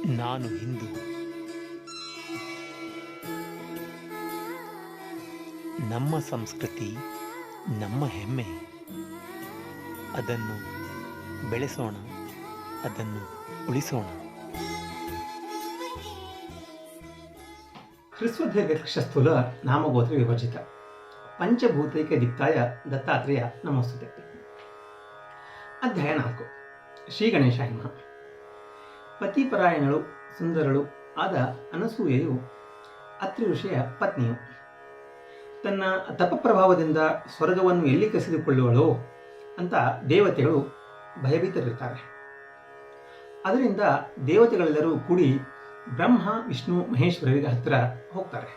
ನಾನು ಹಿಂದೂ. ನಮ್ಮ ಸಂಸ್ಕೃತಿ ನಮ್ಮ ಹೆಮ್ಮೆ. ಅದನ್ನು ಬೆಳೆಸೋಣ, ಅದನ್ನು ಉಳಿಸೋಣ. ಹೃಸ್ವದೀರ್ಘಕೃಶಸ್ಥೂಲ ನಾಮಗೋತ್ರ ವಿಭಜಿತ ಪಂಚಭೂತೈಕ ದಿಕ್ತಾಯ ದತ್ತಾತ್ರೇಯ ನಮೋಸ್ತುತೆ. ಅಧ್ಯಾಯ 4. ಶ್ರೀ ಗಣೇಶಾಯ ನಮಃ. ಪತಿಪರಾಯಣಳು ಸುಂದರಳು ಆದ ಅನಸೂಯೆಯು ಅತ್ರಿ ಋಷಿಯ ಪತ್ನಿಯು. ತನ್ನ ತಪಪ್ರಭಾವದಿಂದ ಸ್ವರ್ಗವನ್ನು ಎಲ್ಲಿ ಕಸಿದುಕೊಳ್ಳುವಳೋ ಅಂತ ದೇವತೆಗಳು ಭಯಭೀತರಿರ್ತಾರೆ. ಅದರಿಂದ ದೇವತೆಗಳೆಲ್ಲರೂ ಕೂಡಿ ಬ್ರಹ್ಮ ವಿಷ್ಣು ಮಹೇಶ್ವರರಿಗೆ ಹತ್ತಿರ ಹೋಗ್ತಾರೆ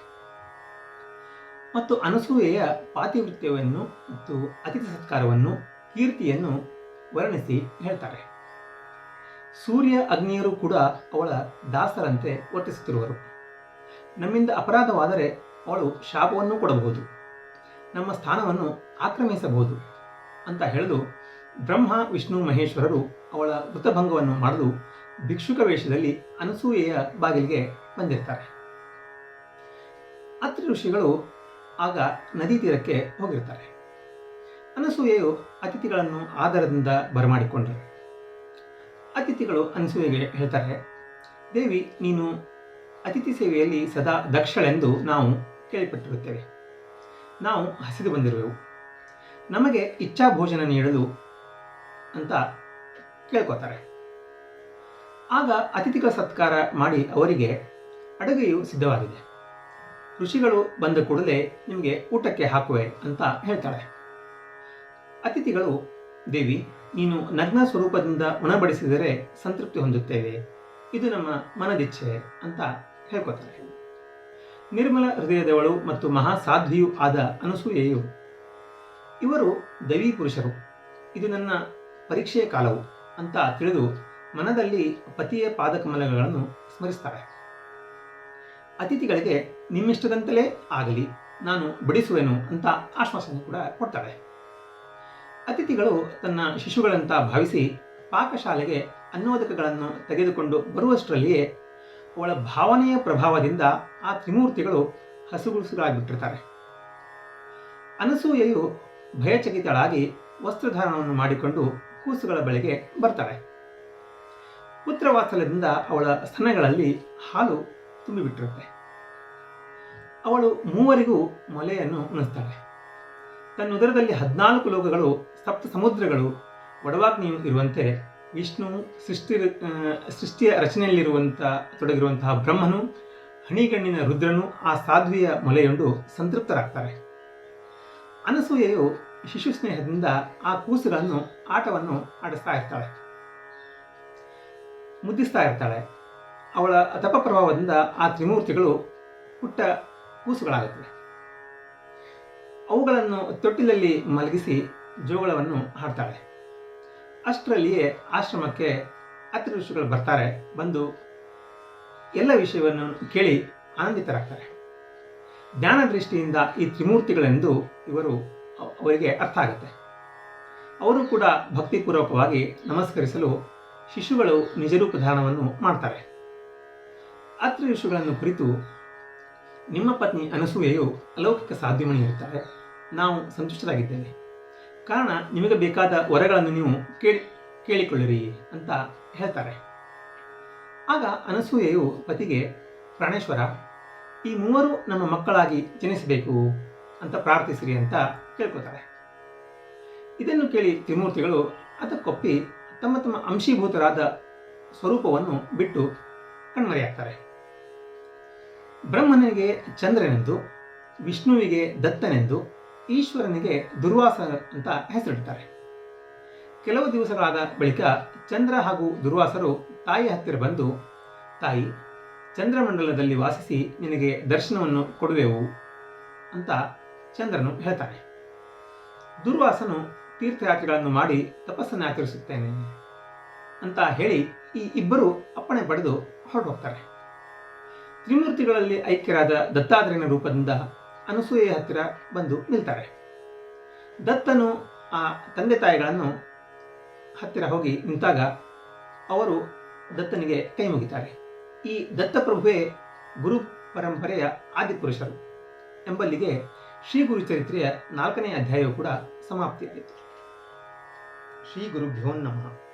ಮತ್ತು ಅನಸೂಯೆಯ ಪಾತಿವೃತ್ಯವನ್ನು ಮತ್ತು ಅತಿಥಿ ಸತ್ಕಾರವನ್ನು ಕೀರ್ತಿಯನ್ನು ವರ್ಣಿಸಿ ಹೇಳ್ತಾರೆ. ಸೂರ್ಯ ಅಗ್ನಿಯರು ಕೂಡ ಅವಳ ದಾಸರಂತೆ ವರ್ತಿಸುತ್ತಿರುವರು. ನಮ್ಮಿಂದ ಅಪರಾಧವಾದರೆ ಅವಳು ಶಾಪವನ್ನು ಕೊಡಬಹುದು, ನಮ್ಮ ಸ್ಥಾನವನ್ನು ಆಕ್ರಮಿಸಬಹುದು ಅಂತ ಹೇಳಲು ಬ್ರಹ್ಮ ವಿಷ್ಣು ಮಹೇಶ್ವರರು ಅವಳ ವೃತಭಂಗವನ್ನು ಮಾಡಲು ಭಿಕ್ಷುಕ ವೇಷದಲ್ಲಿ ಅನಸೂಯೆಯ ಬಾಗಿಲಿಗೆ ಬಂದಿರ್ತಾರೆ. ಅತ್ರಿ ಋಷಿಗಳು ಆಗ ನದಿ ತೀರಕ್ಕೆ ಹೋಗಿರ್ತಾರೆ. ಅನಸೂಯೆಯು ಅತಿಥಿಗಳನ್ನು ಆದರದಿಂದ ಬರಮಾಡಿಕೊಂಡರು. ಅತಿಥಿಗಳು ಅನಸೂಯೆಗೆ ಹೇಳ್ತಾರೆ, ದೇವಿ, ನೀನು ಅತಿಥಿ ಸೇವೆಯಲ್ಲಿ ಸದಾ ದಕ್ಷಳೆಂದು ನಾವು ಕೇಳಿಪಟ್ಟಿರುತ್ತೇವೆ. ನಾವು ಹಸಿದು ಬಂದಿರುವೆವು, ನಮಗೆ ಇಚ್ಛಾ ಭೋಜನ ನೀಡಲು ಅಂತ ಕೇಳ್ಕೋತಾರೆ. ಆಗ ಅತಿಥಿಗಳ ಸತ್ಕಾರ ಮಾಡಿ ಅವರಿಗೆ ಅಡುಗೆಯು ಸಿದ್ಧವಾಗಿದೆ, ಋಷಿಗಳು ಬಂದ ಕೂಡಲೇ ನಿಮಗೆ ಊಟಕ್ಕೆ ಹಾಕುವೆ ಅಂತ ಹೇಳ್ತಾಳೆ. ಅತಿಥಿಗಳು, ದೇವಿ, ನೀನು ನಗ್ನ ಸ್ವರೂಪದಿಂದ ಉಣಬಡಿಸಿದರೆ ಸಂತೃಪ್ತಿ ಹೊಂದುತ್ತೇವೆ, ಇದು ನಮ್ಮ ಮನದಿಚ್ಛೆ ಅಂತ ಹೇಳ್ಕೊತಾರೆ. ನಿರ್ಮಲ ಹೃದಯದವಳು ಮತ್ತು ಮಹಾಸಾಧ್ವಿಯೂ ಆದ ಅನಸೂಯೆಯು, ಇವರು ದೈವೀ ಪುರುಷರು, ಇದು ನನ್ನ ಪರೀಕ್ಷೆಯ ಕಾಲವು ಅಂತ ತಿಳಿದು ಮನದಲ್ಲಿ ಪತಿಯ ಪಾದಕಮಲಗಳನ್ನು ಸ್ಮರಿಸ್ತಾರೆ. ಅತಿಥಿಗಳಿಗೆ ನಿಮ್ಮಿಷ್ಟದಂತಲೇ ಆಗಲಿ, ನಾನು ಬಡಿಸುವೆನು ಅಂತ ಆಶ್ವಾಸನೆ ಕೂಡ ಕೊಡ್ತಾಳೆ. ಅತಿಥಿಗಳು ತನ್ನ ಶಿಶುಗಳಂತ ಭಾವಿಸಿ ಪಾಕಶಾಲೆಗೆ ಅನ್ನೋದಕಗಳನ್ನು ತೆಗೆದುಕೊಂಡು ಬರುವಷ್ಟರಲ್ಲಿಯೇ ಅವಳ ಭಾವನೆಯ ಪ್ರಭಾವದಿಂದ ಆ ತ್ರಿಮೂರ್ತಿಗಳು ಹಸುಗುಸುಗಳಾಗಿಬಿಟ್ಟಿರ್ತಾರೆ. ಅನಸೂಯೆಯು ಭಯಚಕಿತಳಾಗಿ ವಸ್ತ್ರಧಾರಣವನ್ನು ಮಾಡಿಕೊಂಡು ಕೂಸುಗಳ ಬಳಿಗೆ ಬರ್ತಾಳೆ. ಪುತ್ರವಾತ್ಸಲ್ಯದಿಂದ ಅವಳ ಸ್ತನಗಳಲ್ಲಿ ಹಾಲು ತುಂಬಿಬಿಟ್ಟಿರುತ್ತೆ. ಅವಳು ಮೂವರಿಗೂ ಮೊಲೆಯನ್ನು ಉಣಿಸ್ತಾಳೆ. ತನ್ನ ಉದರದಲ್ಲಿ 14 ಲೋಕಗಳು, ಸಪ್ತ ಸಮುದ್ರಗಳು, ವಡವಾಗ್ನಿಯು ಇರುವಂತೆ ವಿಷ್ಣು ಸೃಷ್ಟಿಯ ತೊಡಗಿರುವಂತಹ ಬ್ರಹ್ಮನು, ಹಣಿಗಣ್ಣಿನ ರುದ್ರನು ಆ ಸಾಧ್ವಿಯ ಮೊಲೆಯುಂಡು ಸಂತೃಪ್ತರಾಗ್ತಾರೆ. ಅನಸೂಯೆಯು ಶಿಶು ಸ್ನೇಹದಿಂದ ಆ ಕೂಸುಗಳನ್ನು ಆಟವನ್ನು ಆಡಿಸ್ತಾ ಇರ್ತಾಳೆ, ಮುದ್ದಿಸ್ತಾ ಇರ್ತಾಳೆ. ಅವಳ ತಪಪ್ರಭಾವದಿಂದ ಆ ತ್ರಿಮೂರ್ತಿಗಳು ಪುಟ್ಟ ಕೂಸುಗಳಾಗುತ್ತವೆ. ಅವುಗಳನ್ನು ತೊಟ್ಟಿಲಲ್ಲಿ ಮಲಗಿಸಿ ಜೋಗಳವನ್ನು ಹಾಡ್ತಾಳೆ. ಅಷ್ಟರಲ್ಲಿಯೇ ಆಶ್ರಮಕ್ಕೆ ಅತ್ರಿ ಋಷಿಗಳು ಬರ್ತಾರೆ. ಬಂದು ಎಲ್ಲ ವಿಷಯವನ್ನು ಕೇಳಿ ಆನಂದಿತರಾಗ್ತಾರೆ. ಜ್ಞಾನ ದೃಷ್ಟಿಯಿಂದ ಈ ತ್ರಿಮೂರ್ತಿಗಳೆಂದು ಅವರಿಗೆ ಅರ್ಥ ಆಗುತ್ತೆ. ಅವರು ಕೂಡ ಭಕ್ತಿಪೂರ್ವಕವಾಗಿ ನಮಸ್ಕರಿಸಲು ಶಿಶುಗಳು ನಿಜರೂಪ ಧಾರಣವನ್ನು ಮಾಡ್ತಾರೆ. ಅತ್ರಿ ಋಷಿಗಳನ್ನು ಕುರಿತು, ನಿಮ್ಮ ಪತ್ನಿ ಅನಸೂಯೆಯು ಅಲೌಕಿಕ ಸಾಧ್ವಿಮಣಿ ಇರ್ತಾರೆ, ನಾವು ಸಂತುಷ್ಟರಾಗಿದ್ದೇವೆ, ಕಾರಣ ನಿಮಗೆ ಬೇಕಾದ ವರಗಳನ್ನು ನೀವು ಕೇಳಿಕೊಳ್ಳಿರಿ ಅಂತ ಹೇಳ್ತಾರೆ. ಆಗ ಅನಸೂಯೆಯು ಪತಿಗೆ, ಪ್ರಾಣೇಶ್ವರ, ಈ ಮೂವರು ನಮ್ಮ ಮಕ್ಕಳಾಗಿ ಜನಿಸಬೇಕು ಅಂತ ಪ್ರಾರ್ಥಿಸಿರಿ ಅಂತ ಕೇಳ್ಕೊತಾರೆ. ಇದನ್ನು ಕೇಳಿ ತ್ರಿಮೂರ್ತಿಗಳು ಅದಕ್ಕೊಪ್ಪಿ ತಮ್ಮ ತಮ್ಮ ಅಂಶೀಭೂತರಾದ ಸ್ವರೂಪವನ್ನು ಬಿಟ್ಟು ಕಣ್ಮರೆಯಾಗ್ತಾರೆ. ಬ್ರಹ್ಮನಿಗೆ ಚಂದ್ರನೆಂದು, ವಿಷ್ಣುವಿಗೆ ದತ್ತನೆಂದು, ಈಶ್ವರನಿಗೆ ದುರ್ವಾಸ ಅಂತ ಹೆಸರಿಡ್ತಾರೆ. ಕೆಲವು ದಿವಸಗಳಾದ ಬಳಿಕ ಚಂದ್ರ ಹಾಗೂ ದುರ್ವಾಸರು ತಾಯಿ ಹತ್ತಿರ ಬಂದು, ತಾಯಿ, ಚಂದ್ರಮಂಡಲದಲ್ಲಿ ವಾಸಿಸಿ ನಿನಗೆ ದರ್ಶನವನ್ನು ಕೊಡುವೆವು ಅಂತ ಚಂದ್ರನು ಹೇಳ್ತಾನೆ. ದುರ್ವಾಸನು ತೀರ್ಥಯಾತ್ರೆಗಳನ್ನು ಮಾಡಿ ತಪಸ್ಸನ್ನು ಆಚರಿಸುತ್ತೇನೆ ಅಂತ ಹೇಳಿ ಈ ಇಬ್ಬರು ಅಪ್ಪಣೆ ಪಡೆದು ಹೊರಟು ಹೋಗ್ತಾರೆ. ತ್ರಿಮೂರ್ತಿಗಳಲ್ಲಿ ಐಕ್ಯರಾದ ದತ್ತಾತ್ರೇಯನ ರೂಪದಿಂದ ಅನಸೂಯೆಯ ಹತ್ತಿರ ಬಂದು ನಿಲ್ತಾರೆ. ದತ್ತನು ಆ ತಂದೆ ತಾಯಿಗಳನ್ನು ಹತ್ತಿರ ಹೋಗಿ ನಿಂತಾಗ ಅವರು ದತ್ತನಿಗೆ ಕೈ ಮುಗಿತಾರೆ. ಈ ದತ್ತಪ್ರಭುವೇ ಗುರು ಪರಂಪರೆಯ ಆದಿಪುರುಷರು ಎಂಬಲ್ಲಿಗೆ ಶ್ರೀ ಗುರು ಚರಿತ್ರೆಯ 4ನೇ ಅಧ್ಯಾಯವು ಕೂಡ ಸಮಾಪ್ತಿಯಾಯಿತು. ಶ್ರೀ ಗುರುಭ್ಯೋ ನಮಃ.